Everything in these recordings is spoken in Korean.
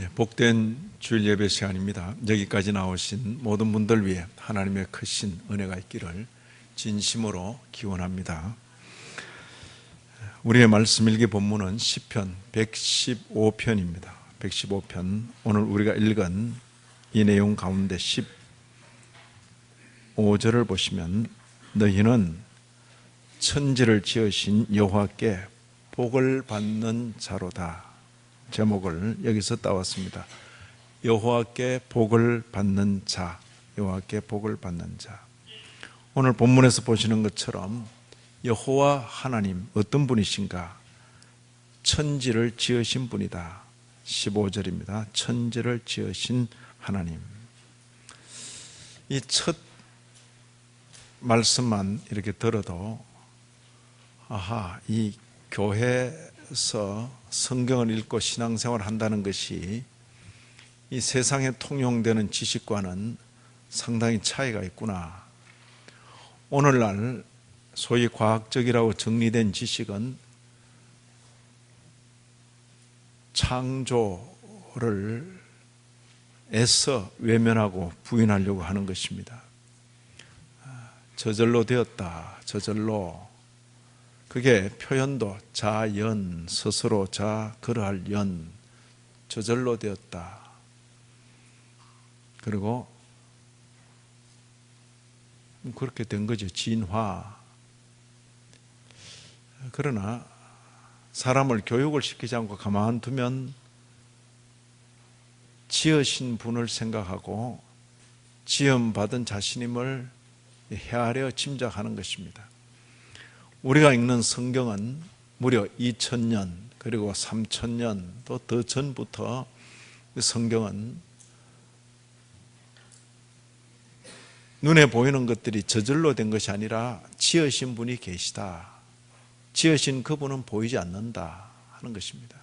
복된 주일 예배 시간입니다. 여기까지 나오신 모든 분들 위해 하나님의 크신 은혜가 있기를 진심으로 기원합니다. 우리의 말씀 일기 본문은 시편 115편입니다. 115편, 오늘 우리가 읽은 이 내용 가운데 15절을 보시면 너희는 천지를 지으신 여호와께 복을 받는 자로다. 제목을 여기서 따왔습니다. 여호와께 복을 받는 자, 여호와께 복을 받는 자. 오늘 본문에서 보시는 것처럼 여호와 하나님 어떤 분이신가? 천지를 지으신 분이다. 15절입니다. 천지를 지으신 하나님. 이 첫 말씀만 이렇게 들어도 이 교회에서 성경을 읽고 신앙생활을 한다는 것이 이 세상에 통용되는 지식과는 상당히 차이가 있구나. 오늘날 소위 과학적이라고 정리된 지식은 창조를 애써 외면하고 부인하려고 하는 것입니다. 저절로 되었다. 저절로. 그게 표현도 자연, 스스로 자, 그러할 연, 저절로 되었다. 그리고 그렇게 된 거죠. 진화. 그러나 사람을 교육을 시키지 않고 가만 두면 지으신 분을 생각하고 지음받은 자신임을 헤아려 짐작하는 것입니다. 우리가 읽는 성경은 무려 2000년 그리고 3000년 또 더 전부터 성경은 눈에 보이는 것들이 저절로 된 것이 아니라 지으신 분이 계시다. 지으신 그분은 보이지 않는다 하는 것입니다.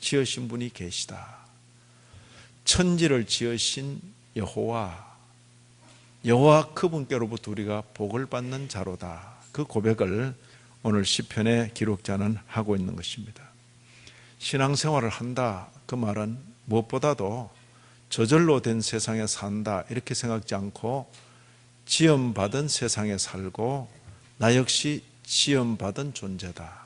지으신 분이 계시다. 천지를 지으신 여호와 그분께로부터 우리가 복을 받는 자로다. 그 고백을 오늘 시편의 기록자는 하고 있는 것입니다. 신앙생활을 한다. 그 말은 무엇보다도 저절로 된 세상에 산다 이렇게 생각지 않고 지음받은 세상에 살고 나 역시 지음받은 존재다.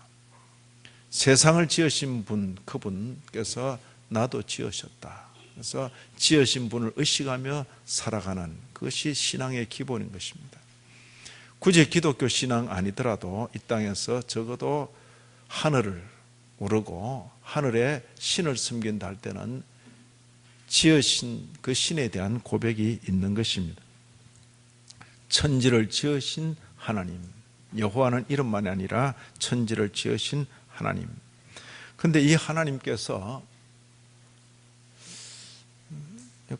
세상을 지으신 분, 그분께서 나도 지으셨다. 그래서 지으신 분을 의식하며 살아가는 그것이 신앙의 기본인 것입니다. 굳이 기독교 신앙 아니더라도 이 땅에서 적어도 하늘을 오르고 하늘에 신을 섬긴다 할 때는 지으신 그 신에 대한 고백이 있는 것입니다. 천지를 지으신 하나님, 여호와는 이름만이 아니라 천지를 지으신 하나님. 그런데 이 하나님께서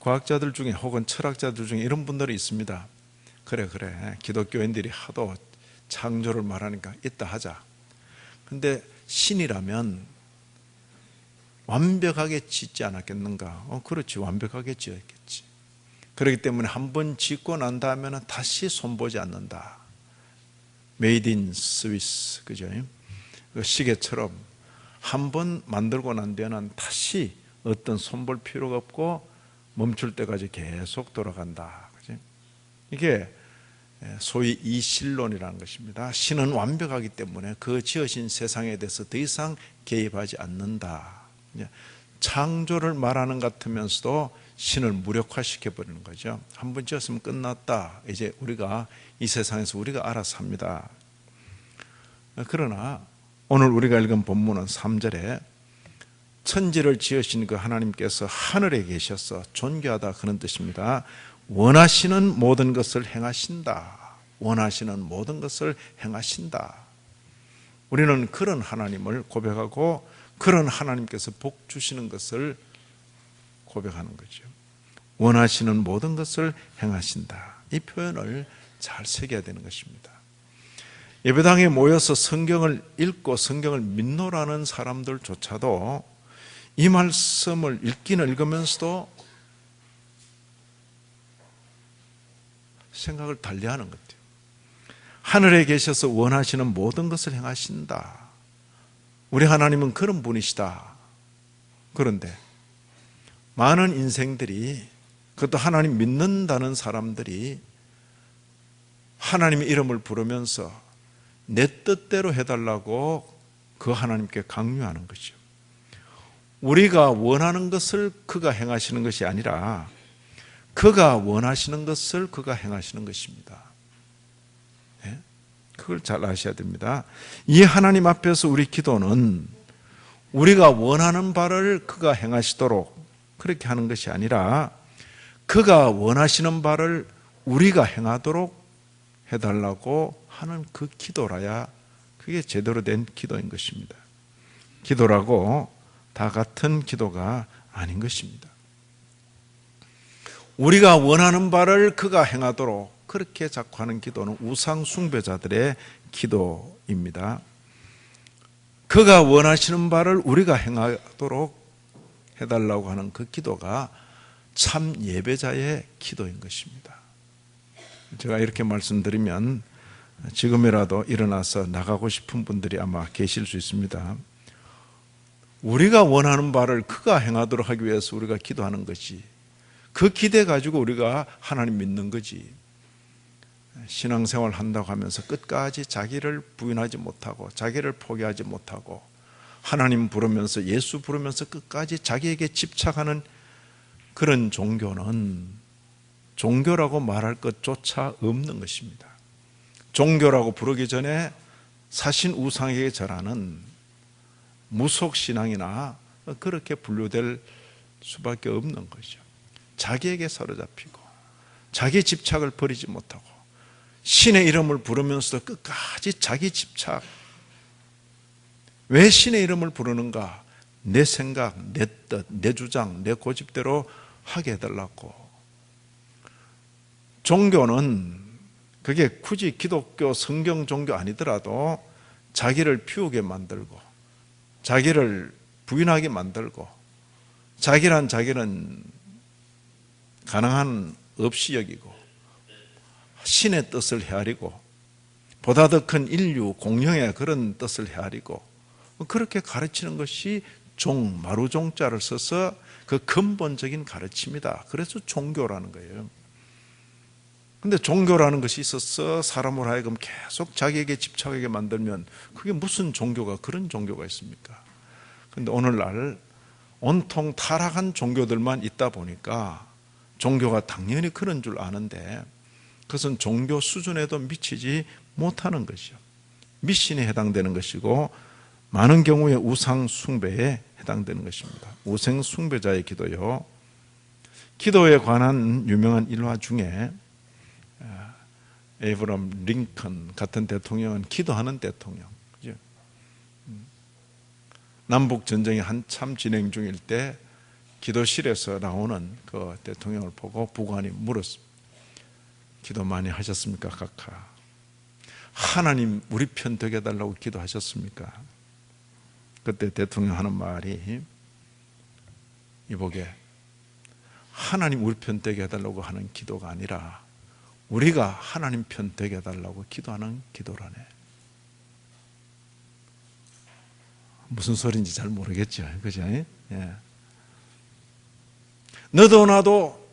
과학자들 중에 혹은 철학자들 중에 이런 분들이 있습니다. 그래 기독교인들이 하도 창조를 말하니까 있다 하자. 근데 신이라면 완벽하게 짓지 않았겠는가? 그렇지, 완벽하게 지었겠지. 그렇기 때문에 한번 짓고 난 다음에는 다시 손보지 않는다. 메이드 인 스위스, 그죠? 그 시계처럼 한번 만들고 난 뒤에는 다시 어떤 손볼 필요가 없고 멈출 때까지 계속 돌아간다. 그죠? 이게 소위 이신론이라는 것입니다. 신은 완벽하기 때문에 그 지으신 세상에 대해서 더 이상 개입하지 않는다. 창조를 말하는 것 같으면서도 신을 무력화시켜버리는 거죠. 한번 지었으면 끝났다. 이제 우리가 이 세상에서 우리가 알아서 합니다. 그러나 오늘 우리가 읽은 본문은 3절에 천지를 지으신 그 하나님께서 하늘에 계셔서 존귀하다 그런 뜻입니다. 원하시는 모든 것을 행하신다. 원하시는 모든 것을 행하신다. 우리는 그런 하나님을 고백하고 그런 하나님께서 복 주시는 것을 고백하는 거죠. 원하시는 모든 것을 행하신다. 이 표현을 잘 새겨야 되는 것입니다. 예배당에 모여서 성경을 읽고 성경을 믿노라는 사람들조차도 이 말씀을 읽기는 읽으면서도 생각을 달리하는 것 같아요. 하늘에 계셔서 원하시는 모든 것을 행하신다. 우리 하나님은 그런 분이시다. 그런데 많은 인생들이, 그것도 하나님 믿는다는 사람들이 하나님의 이름을 부르면서 내 뜻대로 해달라고 그 하나님께 강요하는 거죠. 우리가 원하는 것을 그가 행하시는 것이 아니라 그가 원하시는 것을 그가 행하시는 것입니다. 네? 그걸 잘 아셔야 됩니다. 이 하나님 앞에서 우리 기도는 우리가 원하는 바를 그가 행하시도록 그렇게 하는 것이 아니라 그가 원하시는 바를 우리가 행하도록 해달라고 하는 그 기도라야 그게 제대로 된 기도인 것입니다. 기도라고 다 같은 기도가 아닌 것입니다. 우리가 원하는 바를 그가 행하도록 그렇게 자꾸 하는 기도는 우상 숭배자들의 기도입니다. 그가 원하시는 바를 우리가 행하도록 해달라고 하는 그 기도가 참 예배자의 기도인 것입니다. 제가 이렇게 말씀드리면 지금이라도 일어나서 나가고 싶은 분들이 아마 계실 수 있습니다. 우리가 원하는 바를 그가 행하도록 하기 위해서 우리가 기도하는 거지, 그 기대 가지고 우리가 하나님 믿는 거지. 신앙생활 한다고 하면서 끝까지 자기를 부인하지 못하고 자기를 포기하지 못하고 하나님 부르면서 예수 부르면서 끝까지 자기에게 집착하는 그런 종교는 종교라고 말할 것조차 없는 것입니다. 종교라고 부르기 전에 사신 우상에게 절하는 무속신앙이나 그렇게 분류될 수밖에 없는 거죠. 자기에게 사로잡히고 자기 집착을 버리지 못하고 신의 이름을 부르면서도 끝까지 자기 집착. 왜 신의 이름을 부르는가? 내 생각, 내 뜻, 내 주장, 내 고집대로 하게 해달라고. 종교는 그게 굳이 기독교 성경 종교 아니더라도 자기를 피우게 만들고 자기를 부인하게 만들고 자기란 자기는 가능한 없이 여기고 신의 뜻을 헤아리고 보다 더 큰 인류 공영의 그런 뜻을 헤아리고 그렇게 가르치는 것이 마루종자를 써서 그 근본적인 가르침이다. 그래서 종교라는 거예요. 근데 종교라는 것이 있어서 사람으로 하여금 계속 자기에게 집착하게 만들면 그게 무슨 종교가 그런 종교가 있습니까? 근데 오늘날 온통 타락한 종교들만 있다 보니까 종교가 당연히 그런 줄 아는데 그것은 종교 수준에도 미치지 못하는 것이죠. 미신에 해당되는 것이고 많은 경우에 우상 숭배에 해당되는 것입니다. 우상 숭배자의 기도요. 기도에 관한 유명한 일화 중에 에이브럼 링컨 같은 대통령은 기도하는 대통령. 그죠? 남북 전쟁이 한참 진행 중일 때 기도실에서 나오는 그 대통령을 보고 부관이 물었습니다. 기도 많이 하셨습니까, 각하? 하나님 우리 편 되게 해달라고 기도하셨습니까? 그때 대통령 하는 말이 이보게 하나님 우리 편 되게 해달라고 하는 기도가 아니라 우리가 하나님 편 되게 해달라고 기도하는 기도라네. 무슨 소리인지 잘 모르겠죠. 그죠? 예. 너도 나도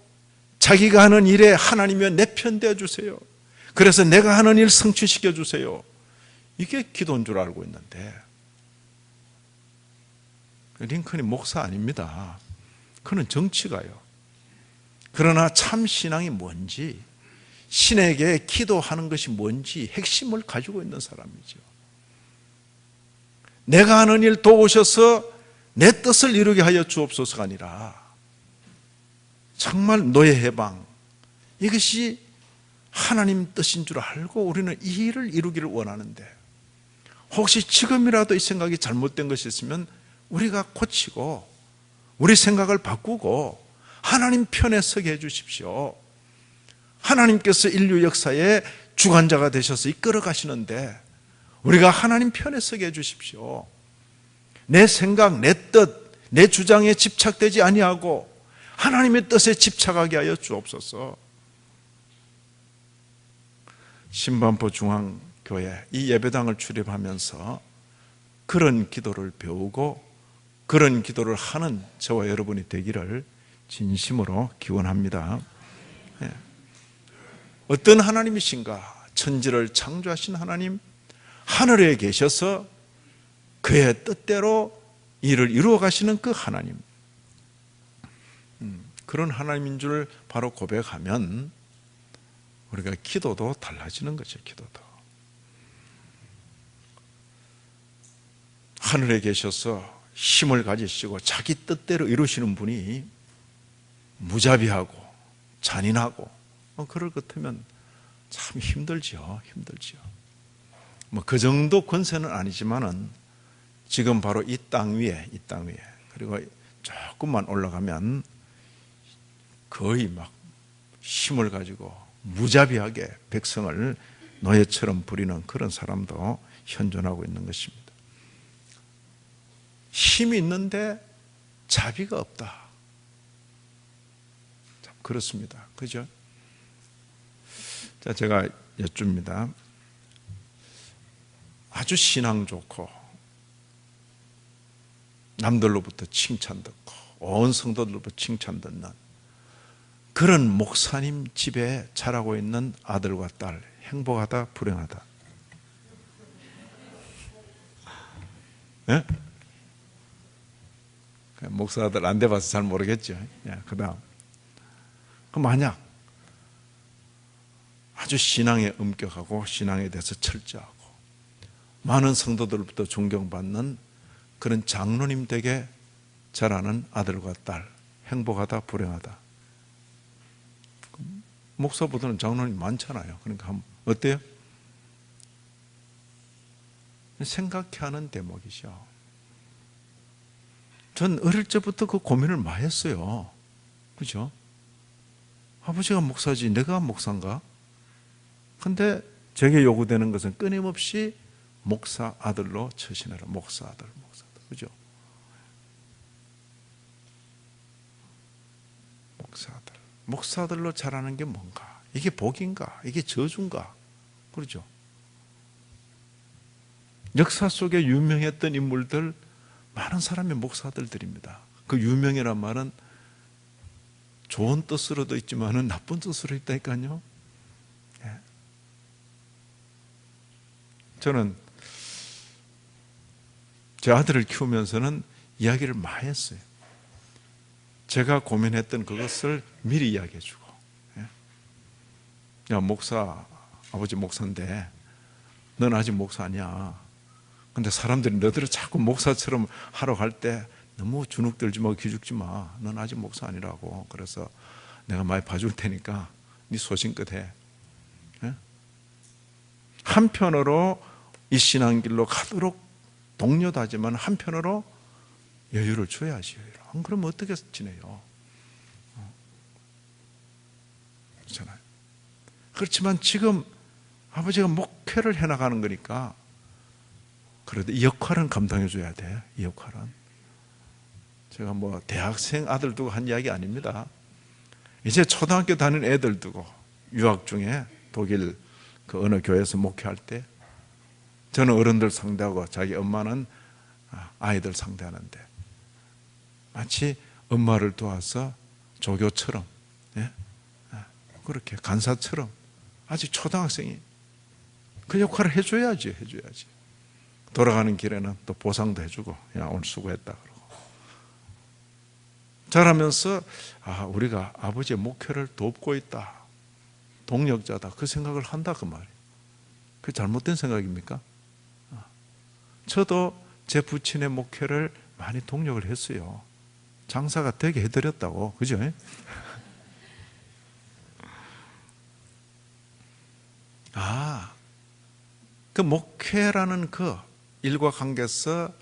자기가 하는 일에 하나님이여 내 편 되어주세요. 그래서 내가 하는 일 성취시켜 주세요. 이게 기도인 줄 알고 있는데 링컨이 목사 아닙니다. 그는 정치가요. 그러나 참 신앙이 뭔지 신에게 기도하는 것이 뭔지 핵심을 가지고 있는 사람이죠. 내가 하는 일 도우셔서 내 뜻을 이루게 하여 주옵소서가 아니라 정말 너의 해방, 이것이 하나님 뜻인 줄 알고 우리는 이 일을 이루기를 원하는데 혹시 지금이라도 이 생각이 잘못된 것이 있으면 우리가 고치고 우리 생각을 바꾸고 하나님 편에 서게 해주십시오. 하나님께서 인류 역사의 주관자가 되셔서 이끌어 가시는데 우리가 하나님 편에 서게 해주십시오. 내 생각, 내 뜻, 내 주장에 집착되지 아니하고 하나님의 뜻에 집착하게 하여 주옵소서. 신반포 중앙교회 이 예배당을 출입하면서 그런 기도를 배우고 그런 기도를 하는 저와 여러분이 되기를 진심으로 기원합니다. 예. 어떤 하나님이신가? 천지를 창조하신 하나님, 하늘에 계셔서 그의 뜻대로 일을 이루어 가시는 그 하나님, 그런 하나님인 줄 바로 고백하면 우리가 기도도 달라지는 거죠. 기도도 하늘에 계셔서 힘을 가지시고 자기 뜻대로 이루시는 분이 무자비하고 잔인하고 그럴 것 같으면 참 힘들죠. 뭐 그 정도 권세는 아니지만은 지금 바로 이 땅 위에 그리고 조금만 올라가면 거의 막 힘을 가지고 무자비하게 백성을 노예처럼 부리는 그런 사람도 현존하고 있는 것입니다. 힘이 있는데 자비가 없다. 그렇습니다. 그죠? 자, 제가 여쭙니다. 아주 신앙 좋고 남들로부터 칭찬 듣고 온 성도들로부터 칭찬 듣는 그런 목사님 집에 자라고 있는 아들과 딸, 행복하다, 불행하다? 예? 목사들 안 돼봐서 잘 모르겠죠. 그 다음, 만약 아주 신앙에 엄격하고 신앙에 대해서 철저하고 많은 성도들부터 존경받는 그런 장로님 댁에 자라는 아들과 딸, 행복하다, 불행하다? 목사보다는 장로님 많잖아요. 그러니까 어때요? 생각해 하는 대목이죠. 전 어릴 적부터 그 고민을 많이 했어요. 그죠? 아버지가 목사지 내가 목사인가? 근데 제게 요구되는 것은 끊임없이 목사 아들로 처신해라. 목사 아들. 그죠? 목사들로 자라는 게 뭔가? 이게 복인가? 이게 저주인가? 그렇죠? 역사 속에 유명했던 인물들, 많은 사람이 목사들입니다. 그 유명이란 말은 좋은 뜻으로도 있지만은 나쁜 뜻으로 있다니까요. 예. 저는 제 아들을 키우면서는 이야기를 많이 했어요. 제가 고민했던 그것을 미리 이야기해 주고, 야, 목사, 아버지 목사인데 넌 아직 목사 아니야. 근데 사람들이 너들을 자꾸 목사처럼 하러 갈 때 너무 주눅 들지 마, 기죽지 마. 넌 아직 목사 아니라고. 그래서 내가 많이 봐줄 테니까 네 소신껏 해. 한편으로 이 신앙길로 가도록 독려도 하지만 한편으로 여유를 줘야지. 안 그러면 어떻게 지내요? 그렇잖아요. 그렇지만 지금 아버지가 목회를 해나가는 거니까 그래도 이 역할은 감당해 줘야 돼. 이 역할은. 제가 뭐 대학생 아들 두고 한 이야기 아닙니다. 이제 초등학교 다니는 애들 두고 유학 중에 독일 그 어느 교회에서 목회할 때 저는 어른들 상대하고 자기 엄마는 아이들 상대하는데 마치 엄마를 도와서 조교처럼, 그렇게 간사처럼 아직 초등학생이 그 역할을 해줘야지. 돌아가는 길에는 또 보상도 해주고, 야, 오늘 수고했다 그러고. 자라면서 우리가 아버지의 목회를 돕고 있다, 동력자다, 그 생각을 한다 그 말이에요. 그게 잘못된 생각입니까? 저도 제 부친의 목회를 많이 동력을 했어요. 장사가 되게 해드렸다고. 그죠? 그 목회라는 그 일과 관계에서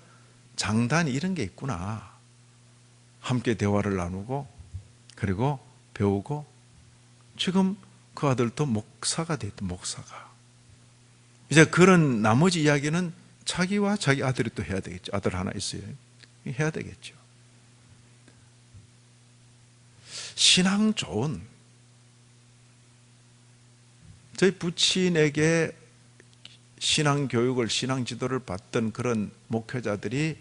장단이 이런 게 있구나. 함께 대화를 나누고 그리고 배우고, 지금 그 아들도 목사가 됐다. 목사가 이제 그런 나머지 이야기는 자기와 자기 아들이 또 해야 되겠죠. 아들 하나 있어요. 해야 되겠죠. 신앙 좋은, 저희 부친에게 신앙 교육을, 신앙 지도를 받던 그런 목회자들이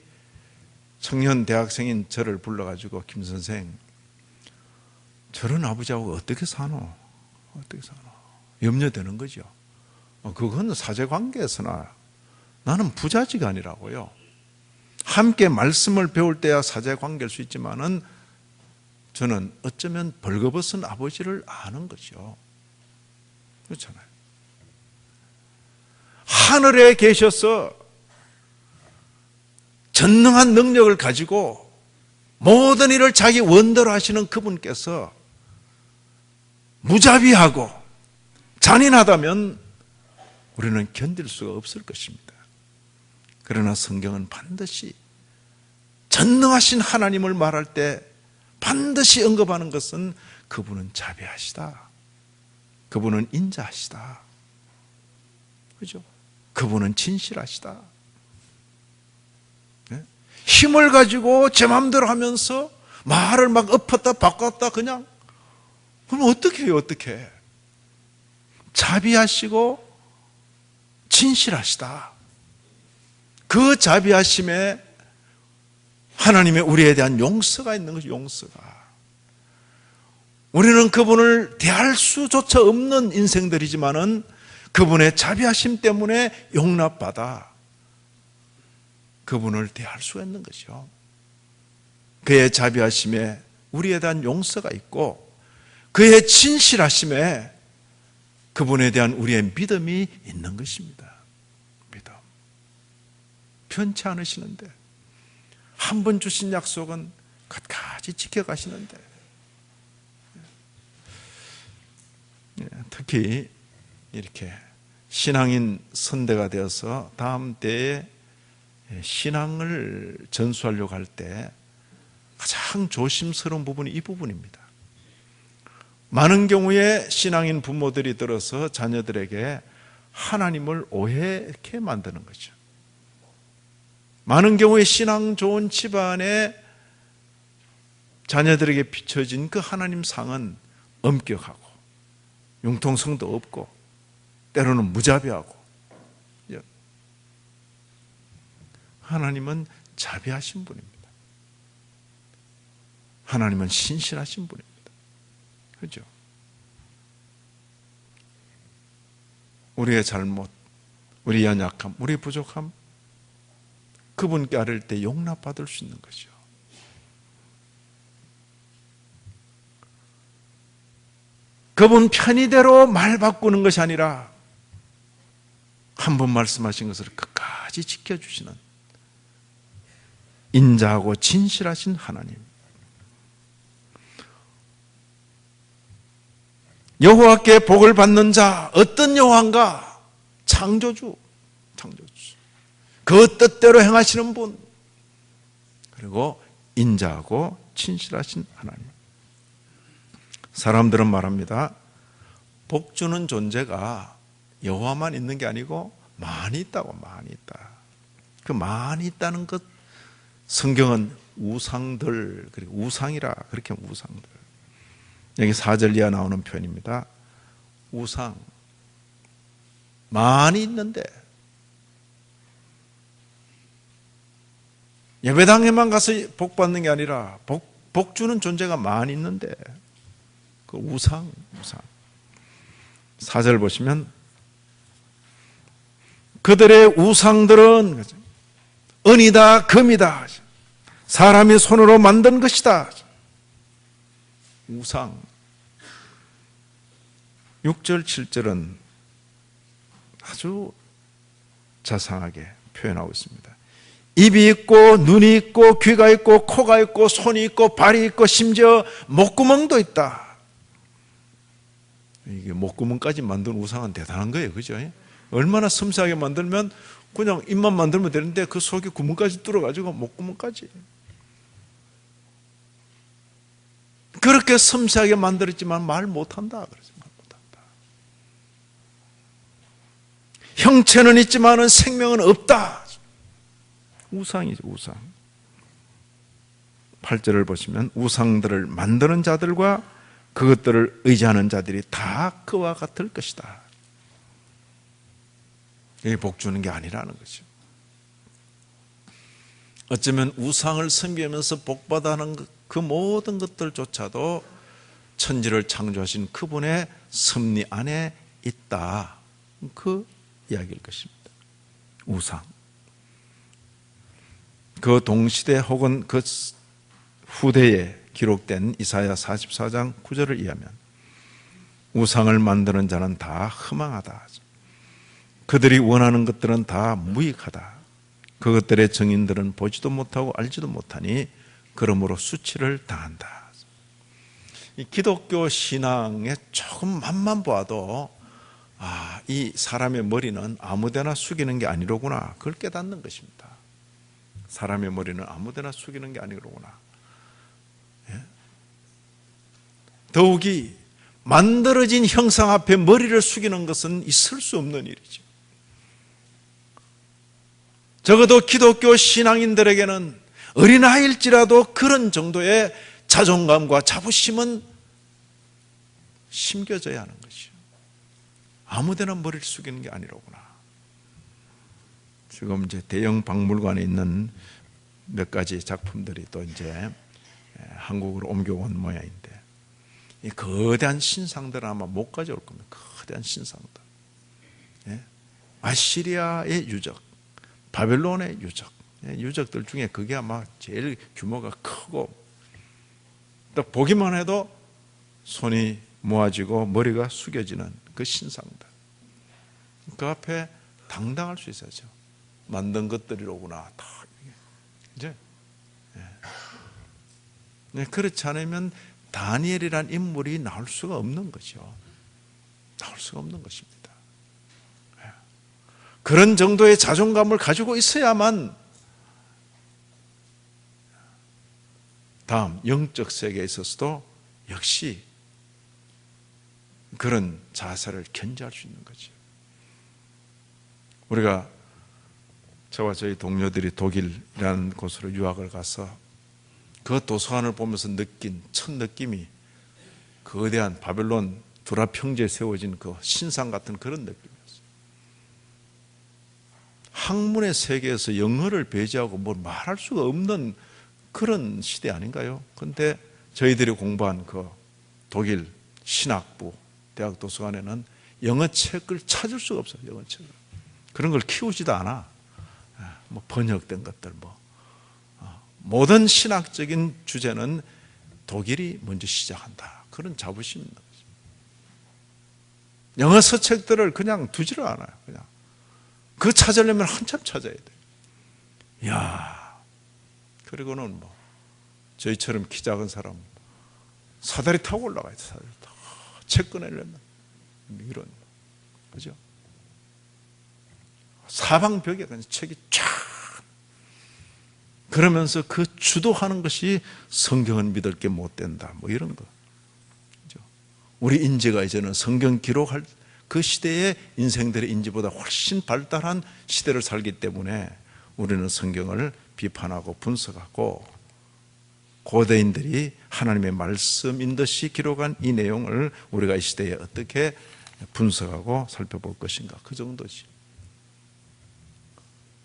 청년 대학생인 저를 불러가지고, 김 선생, 저런 아버지하고 어떻게 사노? 염려되는 거죠. 그건 사제관계에서나 나는 부자지간이라고요. 함께 말씀을 배울 때야 사제관계일 수 있지만은 저는 어쩌면 벌거벗은 아버지를 아는 거죠. 그렇잖아요. 하늘에 계셔서 전능한 능력을 가지고 모든 일을 자기 원대로 하시는 그분께서 무자비하고 잔인하다면 우리는 견딜 수가 없을 것입니다. 그러나 성경은 반드시 전능하신 하나님을 말할 때 반드시 언급하는 것은 그분은 자비하시다. 그분은 인자하시다. 그죠? 그분은 진실하시다. 네? 힘을 가지고 제 마음대로 하면서 말을 막 엎었다 바꿨다 그냥 그럼 어떻게 해요? 어떻게? 자비하시고 진실하시다. 그 자비하심에 하나님의 우리에 대한 용서가 있는 것이 용서가. 우리는 그분을 대할 수조차 없는 인생들이지만은 그분의 자비하심 때문에 용납받아 그분을 대할 수가 있는 것이죠. 그의 자비하심에 우리에 대한 용서가 있고 그의 진실하심에 그분에 대한 우리의 믿음이 있는 것입니다. 믿음. 편치 않으시는데 한 번 주신 약속은 끝까지 지켜가시는데 특히 이렇게 신앙인 선대가 되어서 다음 때에 신앙을 전수하려고 할 때 가장 조심스러운 부분이 이 부분입니다. 많은 경우에 신앙인 부모들이 들어서 자녀들에게 하나님을 오해케 만드는 거죠. 많은 경우에 신앙 좋은 집안에 자녀들에게 비춰진 그 하나님 상은 엄격하고 융통성도 없고 때로는 무자비하고 하나님은 자비하신 분입니다. 하나님은 신실하신 분입니다. 그렇죠? 우리의 잘못, 우리의 연약함, 우리의 부족함 그분께 아뢰 때 용납받을 수 있는 거죠. 그분 편의대로 말 바꾸는 것이 아니라 한 번 말씀하신 것을 끝까지 지켜주시는 인자하고 진실하신 하나님. 여호와께 복을 받는 자 어떤 여호와인가? 창조주. 그 뜻대로 행하시는 분. 그리고 인자하고 진실하신 하나님. 사람들은 말합니다. 복 주는 존재가 여호와만 있는 게 아니고 많이 있다고. 많이 있다. 그 많이 있다는 것 성경은 우상들 그리고 우상이라 그렇게 우상들. 여기 4절 이하 나오는 표현입니다. 우상 많이 있는데 예배당에만 가서 복 받는 게 아니라 복 주는 존재가 많이 있는데 그 우상 4절 보시면 그들의 우상들은 은이다 금이다 사람이 손으로 만든 것이다. 우상 6절 7절은 아주 자상하게 표현하고 있습니다. 입이 있고 눈이 있고 귀가 있고 코가 있고 손이 있고 발이 있고 심지어 목구멍도 있다. 이게 목구멍까지 만든 우상은 대단한 거예요. 그죠? 얼마나 섬세하게 만들면 그냥 입만 만들면 되는데 그 속에 구멍까지 뚫어가지고 목구멍까지 그렇게 섬세하게 만들었지만 말 못한다. 그래서 말 못한다. 형체는 있지만은 생명은 없다. 우상이죠, 우상. 8절을 보시면 우상들을 만드는 자들과 그것들을 의지하는 자들이 다 그와 같을 것이다. 이게 복 주는 게 아니라는 거죠. 어쩌면 우상을 섬기면서 복받아하는 그 모든 것들조차도 천지를 창조하신 그분의 섭리 안에 있다. 그 이야기일 것입니다. 우상. 그 동시대 혹은 그 후대에 기록된 이사야 44장 9절을 이해하면 우상을 만드는 자는 다 허망하다. 그들이 원하는 것들은 다 무익하다. 그것들의 증인들은 보지도 못하고 알지도 못하니 그러므로 수치를 당한다. 이 기독교 신앙에 조금 맛만 보아도 이 사람의 머리는 아무데나 숙이는 게 아니로구나. 그걸 깨닫는 것입니다. 사람의 머리는 아무데나 숙이는 게 아니로구나. 예? 더욱이 만들어진 형상 앞에 머리를 숙이는 것은 있을 수 없는 일이죠. 적어도 기독교 신앙인들에게는 어린아이일지라도 그런 정도의 자존감과 자부심은 심겨져야 하는 것이죠. 아무데나 머리를 숙이는 게 아니로구나. 지금 이제 대형 박물관에 있는 몇 가지 작품들이 또 이제 한국으로 옮겨온 모양인데, 이 거대한 신상들은 아마 못 가져올 겁니다. 거대한 신상들. 예? 아시리아의 유적, 바벨론의 유적, 유적들 중에 그게 아마 제일 규모가 크고, 딱 보기만 해도 손이 모아지고 머리가 숙여지는 그 신상들. 그 앞에 당당할 수 있어야죠. 만든 것들이로구나. 다 이제 그렇지 않으면 다니엘이란 인물이 나올 수가 없는 거죠. 나올 수가 없는 것입니다. 그런 정도의 자존감을 가지고 있어야만 다음 영적 세계에 있어서도 역시 그런 자세를 견지할 수 있는 거죠. 우리가 저와 저희 동료들이 독일이라는 곳으로 유학을 가서 그 도서관을 보면서 느낀 첫 느낌이 거대한 바벨론 두라 평지에 세워진 그 신상 같은 그런 느낌이었어요. 학문의 세계에서 영어를 배제하고 뭘 말할 수가 없는 그런 시대 아닌가요? 그런데 저희들이 공부한 그 독일 신학부 대학 도서관에는 영어 책을 찾을 수가 없어요. 영어 책을. 그런 걸 키우지도 않아. 뭐 번역된 것들 모든 신학적인 주제는 독일이 먼저 시작한다. 그런 자부심이 있는 거죠. 영어 서책들을 그냥 두지를 않아요. 그냥 그 찾으려면 한참 찾아야 돼요. 이야. 그리고는 뭐 저희처럼 키 작은 사람 사다리 타고 올라가야 돼. 사다리 타고 책 꺼내려면 이런, 그죠? 사방벽에 그냥 책이 쫙. 그러면서 그 주도하는 것이 성경은 믿을 게 못 된다. 뭐 이런 거. 그죠? 우리 인지가 이제는 성경 기록할 그 시대의 인생들의 인지보다 훨씬 발달한 시대를 살기 때문에 우리는 성경을 비판하고 분석하고 고대인들이 하나님의 말씀인 듯이 기록한 이 내용을 우리가 이 시대에 어떻게 분석하고 살펴볼 것인가. 그 정도지.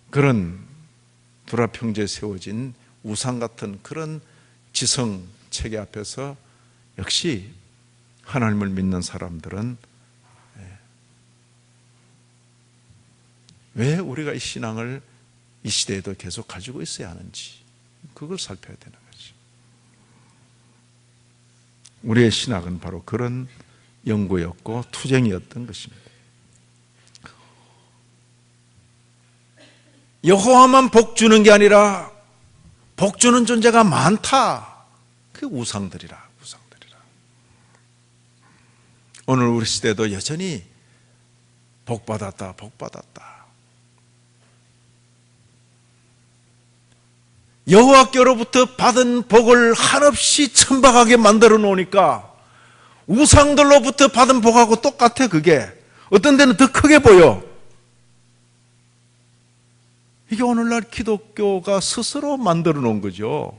그런 두라 평지에 세워진 우상 같은 그런 지성 체계 앞에서 역시 하나님을 믿는 사람들은 왜 우리가 이 신앙을 이 시대에도 계속 가지고 있어야 하는지 그걸 살펴야 되는 거죠. 우리의 신학은 바로 그런 연구였고 투쟁이었던 것입니다. 여호와만 복 주는 게 아니라 복 주는 존재가 많다. 그게 우상들이라. 오늘 우리 시대도 여전히 복 받았다. 여호와께로부터 받은 복을 한없이 천박하게 만들어 놓으니까 우상들로부터 받은 복하고 똑같아. 그게 어떤 데는 더 크게 보여. 이게 오늘날 기독교가 스스로 만들어 놓은 거죠.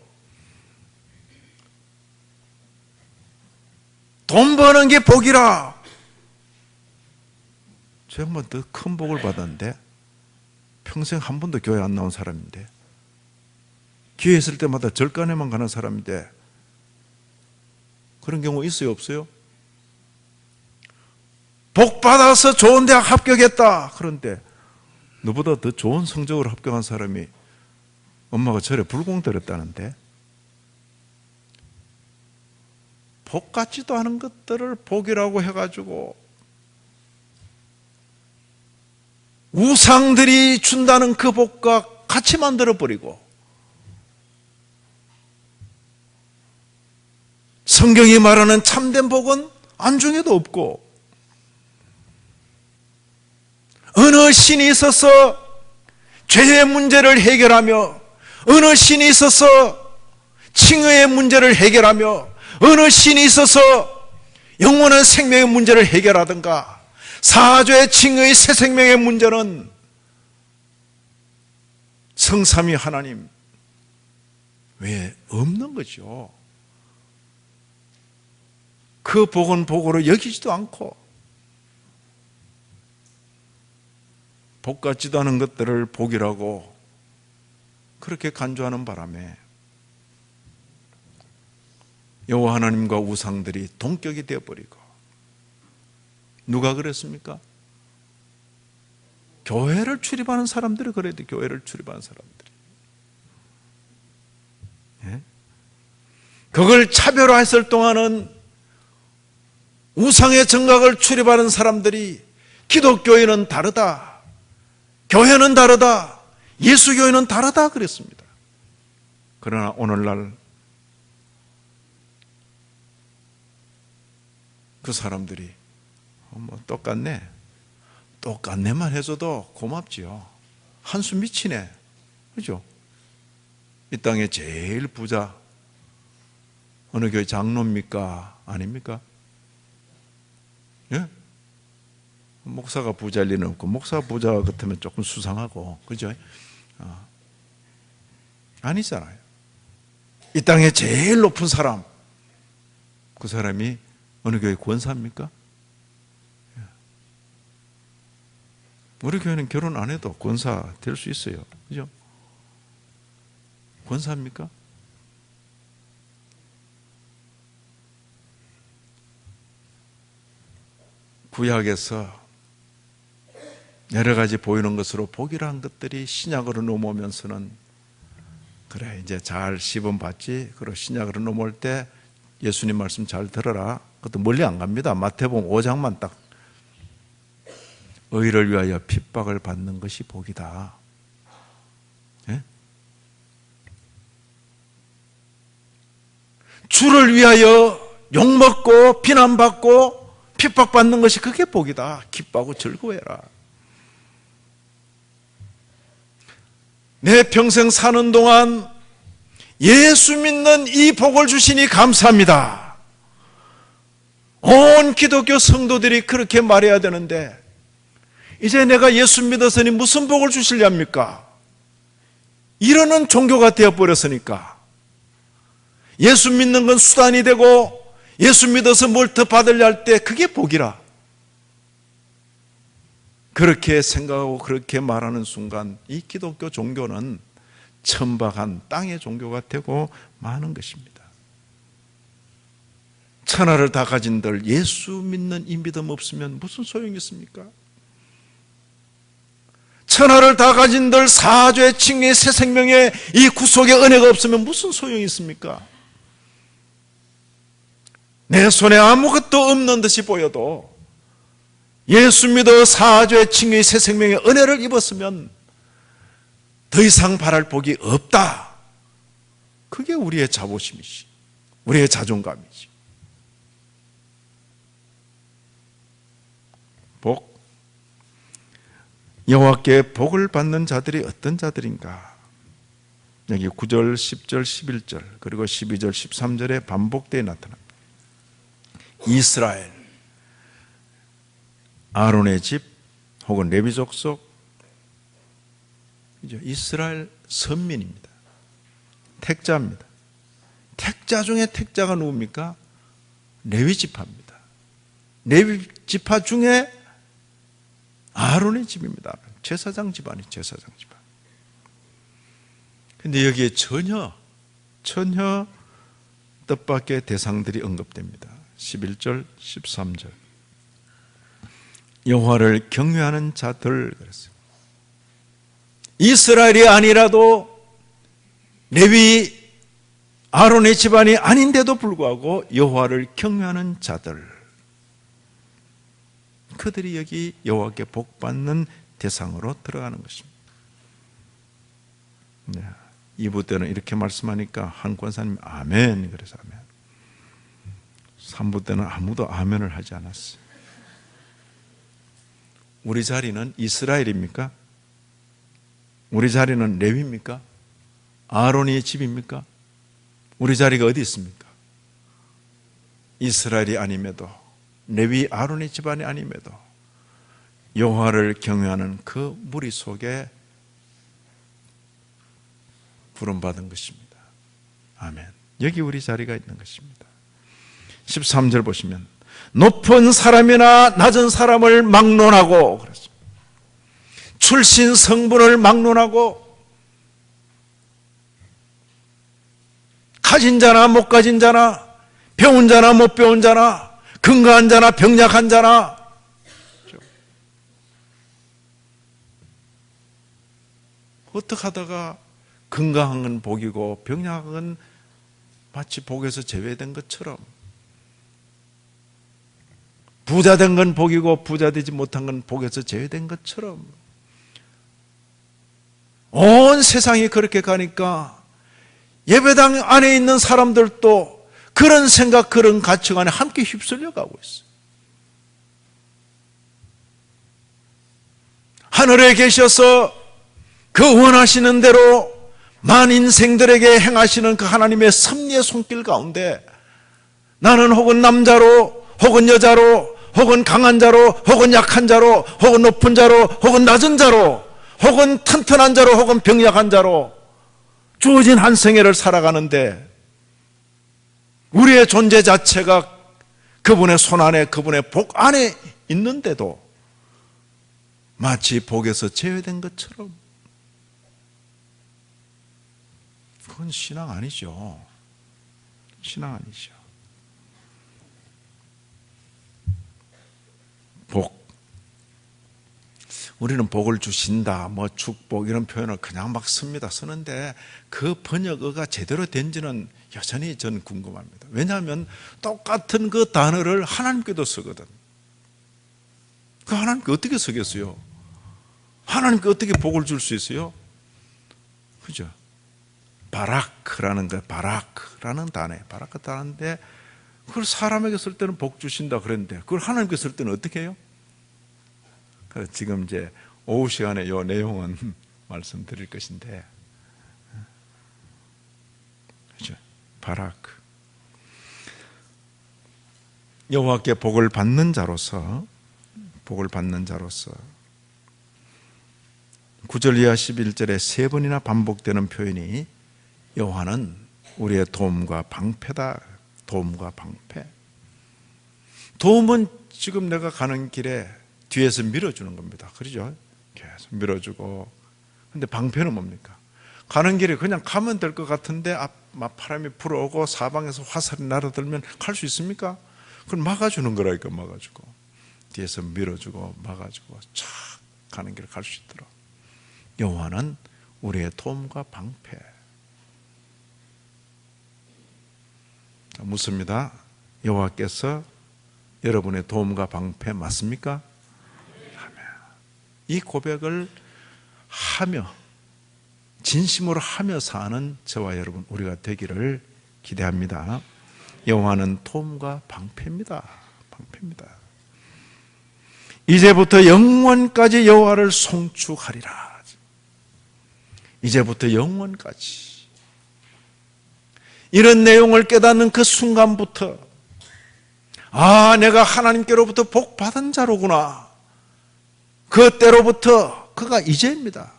돈 버는 게 복이라. 제가 뭐 더 큰 복을 받았는데 평생 한 번도 교회 안 나온 사람인데 기회 있을 때마다 절간에만 가는 사람인데 그런 경우 있어요, 없어요? 복 받아서 좋은 대학 합격했다. 그런데 너보다 더 좋은 성적으로 합격한 사람이 엄마가 절에 불공 들였다는데, 복 같지도 않은 것들을 복이라고 해가지고 우상들이 준다는 그 복과 같이 만들어버리고, 성경이 말하는 참된 복은 안중에도 없고, 어느 신이 있어서 죄의 문제를 해결하며, 어느 신이 있어서 칭의의 문제를 해결하며, 어느 신이 있어서 영원한 생명의 문제를 해결하든가, 사죄, 칭의, 새 생명의 문제는 성삼위 하나님 외에 없는 거죠. 그 복은 복으로 여기지도 않고, 복 같지도 않은 것들을 복이라고 그렇게 간주하는 바람에 여호와 하나님과 우상들이 동격이 되어버리고, 누가 그랬습니까? 교회를 출입하는 사람들이 그래야 돼. 교회를 출입하는 사람들이. 예? 그걸 차별화했을 동안은 우상의 정각을 출입하는 사람들이 기독교인은 다르다, 교회는 다르다, 예수교인은 다르다 그랬습니다. 그러나 오늘날 그 사람들이 똑같네만 해줘도 고맙지요. 한숨 미치네, 그죠? 이 땅에 제일 부자 어느 교회 장로입니까? 아닙니까? 예? 목사가 부자일 리는 없고, 목사가 부자 같으면 조금 수상하고, 그죠? 아니잖아요. 이 땅에 제일 높은 사람, 그 사람이 어느 교회 권사입니까? 우리 교회는 결혼 안 해도 권사 될 수 있어요, 그죠? 권사입니까? 구약에서 여러 가지 보이는 것으로 복이라는 것들이 신약으로 넘어오면서는, 그래 이제 잘 시범받지, 그리고 신약으로 넘어올 때 예수님 말씀 잘 들어라. 그것도 멀리 안 갑니다. 마태복음 5장만 딱, 의를 위하여 핍박을 받는 것이 복이다. 예? 주를 위하여 욕먹고 비난받고 핍박받는 것이 그게 복이다. 기뻐하고 즐거워해라. 내 평생 사는 동안 예수 믿는 이 복을 주시니 감사합니다. 온 기독교 성도들이 그렇게 말해야 되는데, 이제 내가 예수 믿었으니 무슨 복을 주시렵니까? 이러는 종교가 되어버렸으니까. 예수 믿는 건 수단이 되고, 예수 믿어서 뭘 더 받으려 할 때 그게 복이라, 그렇게 생각하고 그렇게 말하는 순간 이 기독교 종교는 천박한 땅의 종교가 되고 마는 것입니다. 천하를 다 가진들 예수 믿는 이 믿음 없으면 무슨 소용이 있습니까? 천하를 다 가진들 사죄, 칭의, 새 생명의 이 구속의 은혜가 없으면 무슨 소용이 있습니까? 내 손에 아무것도 없는 듯이 보여도 예수 믿어 사죄, 칭의, 새 생명의 은혜를 입었으면 더 이상 바랄 복이 없다. 그게 우리의 자부심이지, 우리의 자존감이지. 복, 여호와께 복을 받는 자들이 어떤 자들인가? 여기 9절, 10절, 11절 그리고 12절, 13절에 반복되어 나타납니다. 이스라엘, 아론의 집 혹은 레위 족속, 이스라엘 선민입니다. 택자입니다. 택자 중에 택자가 누굽니까? 레위 지파입니다. 레위 지파 중에 아론의 집입니다. 제사장 집안이 제사장 집안. 근데 여기에 전혀 뜻밖의 대상들이 언급됩니다. 11절, 13절. 여호와를 경외하는 자들 그랬어요. 이스라엘이 아니라도 레위 아론의 집안이 아닌데도 불구하고 여호와를 경외하는 자들, 그들이 여기 여호와께 복받는 대상으로 들어가는 것입니다. 네. 2부 때는 이렇게 말씀하니까 한 권사님 아멘 그래서 아멘. 3부 때는 아무도 아멘을 하지 않았어요. 우리 자리는 이스라엘입니까? 우리 자리는 레위입니까? 아론의 집입니까? 우리 자리가 어디 있습니까? 이스라엘이 아님에도, 레위 아론의 집안이 아님에도 여호와를 경외하는 그 무리 속에 부름받은 것입니다. 아멘. 여기 우리 자리가 있는 것입니다. 13절 보시면 높은 사람이나 낮은 사람을 막론하고 그랬습니다. 출신 성분을 막론하고 가진 자나 못 가진 자나 배운 자나 못 배운 자나 건강한 자나 병약한 자나 어떻게 하다가 건강한 건 복이고 병약한 건 마치 복에서 제외된 것처럼, 부자 된 건 복이고 부자 되지 못한 건 복에서 제외된 것처럼 온 세상이 그렇게 가니까 예배당 안에 있는 사람들도 그런 생각, 그런 가치관에 함께 휩쓸려 가고 있어요. 하늘에 계셔서 그 원하시는 대로 만인생들에게 행하시는 그 하나님의 섭리의 손길 가운데 나는 혹은 남자로 혹은 여자로 혹은 강한 자로 혹은 약한 자로 혹은 높은 자로 혹은 낮은 자로 혹은 튼튼한 자로 혹은 병약한 자로 주어진 한 생애를 살아가는데 우리의 존재 자체가 그분의 손 안에, 그분의 복 안에 있는데도 마치 복에서 제외된 것처럼, 그건 신앙 아니죠. 신앙 아니죠. 복. 우리는 복을 주신다, 뭐 축복 이런 표현을 그냥 막 쓰는데 그 번역어가 제대로 된지는 여전히 저는 궁금합니다. 왜냐하면 똑같은 그 단어를 하나님께도 쓰거든. 그 하나님께 어떻게 쓰겠어요? 하나님께 어떻게 복을 줄 수 있어요? 그죠? 바라크라는 거, 바라크라는 단어예요. 바라크 단어인데 그걸 사람에게 쓸 때는 복 주신다 그랬는데 그걸 하나님께 쓸 때는 어떻게 해요? 그래서 지금 이제 오후 시간에 이 내용은 말씀드릴 것인데, 그죠? 바라크. 여호와께 복을 받는 자로서 9절 이하 11절에 3번이나 반복되는 표현이 여호와는 우리의 도움과 방패다. 도움과 방패. 도움은 지금 내가 가는 길에 뒤에서 밀어주는 겁니다. 그러죠? 계속 밀어주고. 근데 방패는 뭡니까? 가는 길에 그냥 가면 될 것 같은데 바람이 불어오고 사방에서 화살이 날아들면 갈 수 있습니까? 그걸 막아주는 거라니까. 막아주고 뒤에서 밀어주고 막아주고 쫙 가는 길을 갈 수 있도록. 여호와는 우리의 도움과 방패. 묻습니다. 여호와께서 여러분의 도움과 방패 맞습니까? 이 고백을 하며 진심으로 하며 사는 저와 여러분 우리가 되기를 기대합니다. 여호와는 도움과 방패입니다. 방패입니다. 이제부터 영원까지 여호와를 송축하리라. 이제부터 영원까지. 이런 내용을 깨닫는 그 순간부터 내가 하나님께로부터 복 받은 자로구나. 그때로부터 그가 이제입니다.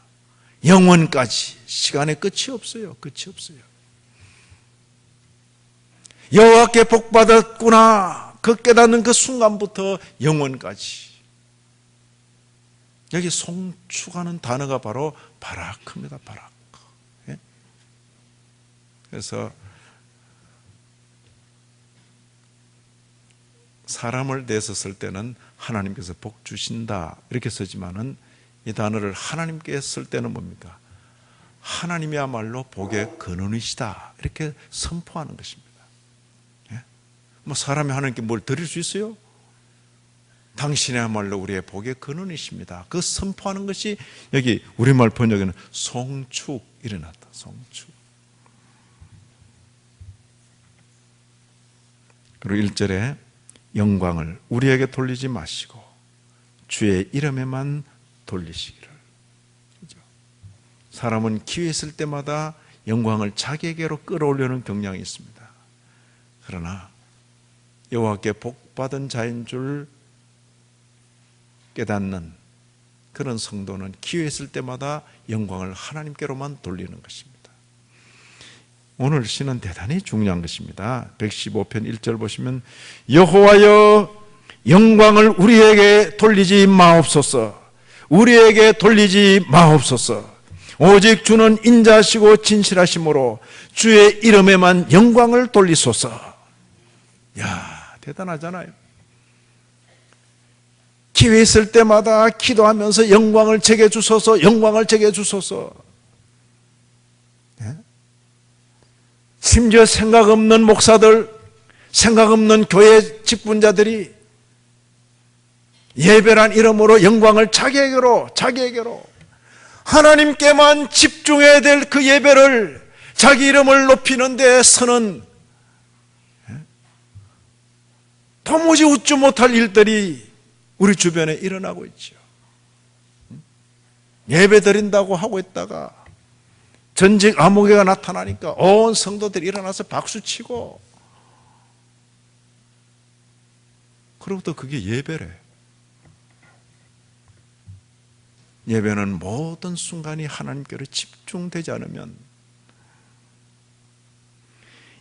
영원까지. 시간의 끝이 없어요. 끝이 없어요. 여호와께 복 받았구나. 그 깨닫는 그 순간부터 영원까지. 여기 송축하는 단어가 바로 바라크입니다. 바라크. 그래서 사람을 대해서 쓸 때는 하나님께서 복 주신다 이렇게 쓰지만은 이 단어를 하나님께 쓸 때는 뭡니까? 하나님이야말로 복의 근원이시다 이렇게 선포하는 것입니다. 예? 뭐 사람이 하나님께 뭘 드릴 수 있어요? 당신이야말로 우리의 복의 근원이십니다. 그 선포하는 것이 여기 우리말 번역에는 송축 일어났다. 송축. 그리고 1절에 영광을 우리에게 돌리지 마시고 주의 이름에만 돌리시기를. 사람은 기회 있을 때마다 영광을 자기에게로 끌어올리는 경향이 있습니다. 그러나 여호와께 복받은 자인 줄 깨닫는 그런 성도는 기회 있을 때마다 영광을 하나님께로만 돌리는 것입니다. 오늘 시는 대단히 중요한 것입니다. 115편 1절 보시면 여호와여 영광을 우리에게 돌리지 마옵소서. 우리에게 돌리지 마옵소서. 오직 주는 인자하시고 진실하심으로 주의 이름에만 영광을 돌리소서. 야, 대단하잖아요. 기회 있을 때마다 기도하면서 영광을 제게 주소서, 영광을 제게 주소서. 예? 심지어 생각 없는 목사들, 생각 없는 교회 직분자들이 예배란 이름으로 영광을 자기에게로 하나님께만 집중해야 될 그 예배를 자기 이름을 높이는 데 서는 도무지 웃지 못할 일들이 우리 주변에 일어나고 있죠. 예배 드린다고 하고 있다가 전직 암흑개가 나타나니까 온 성도들이 일어나서 박수치고 그로부터 그게 예배래. 예배는 모든 순간이 하나님께로 집중되지 않으면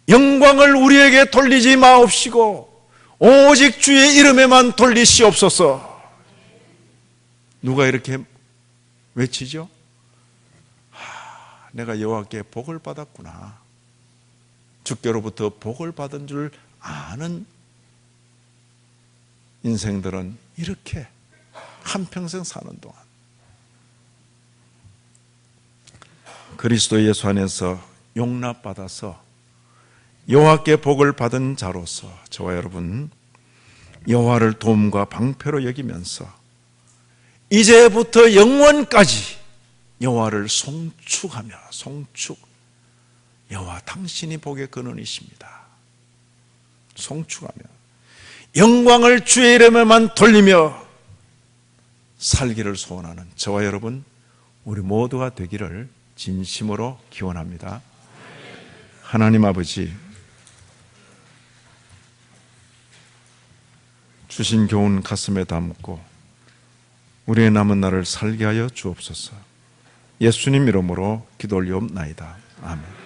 영광을 우리에게 돌리지 마옵시고 오직 주의 이름에만 돌리시옵소서. 누가 이렇게 외치죠? 내가 여호와께 복을 받았구나. 주께로부터 복을 받은 줄 아는 인생들은 이렇게 한평생 사는 동안 그리스도 예수 안에서 용납받아서 여호와께 복을 받은 자로서 저와 여러분 여호와를 도움과 방패로 여기면서 이제부터 영원까지 여호와를 송축하며 여호와 당신이 복의 근원이십니다. 송축하며 영광을 주의 이름에만 돌리며 살기를 소원하는 저와 여러분 우리 모두가 되기를 진심으로 기원합니다. 하나님 아버지, 주신 교훈 가슴에 담고 우리의 남은 날을 살게 하여 주옵소서. 예수님 이름으로 기도 올리옵나이다. 아멘.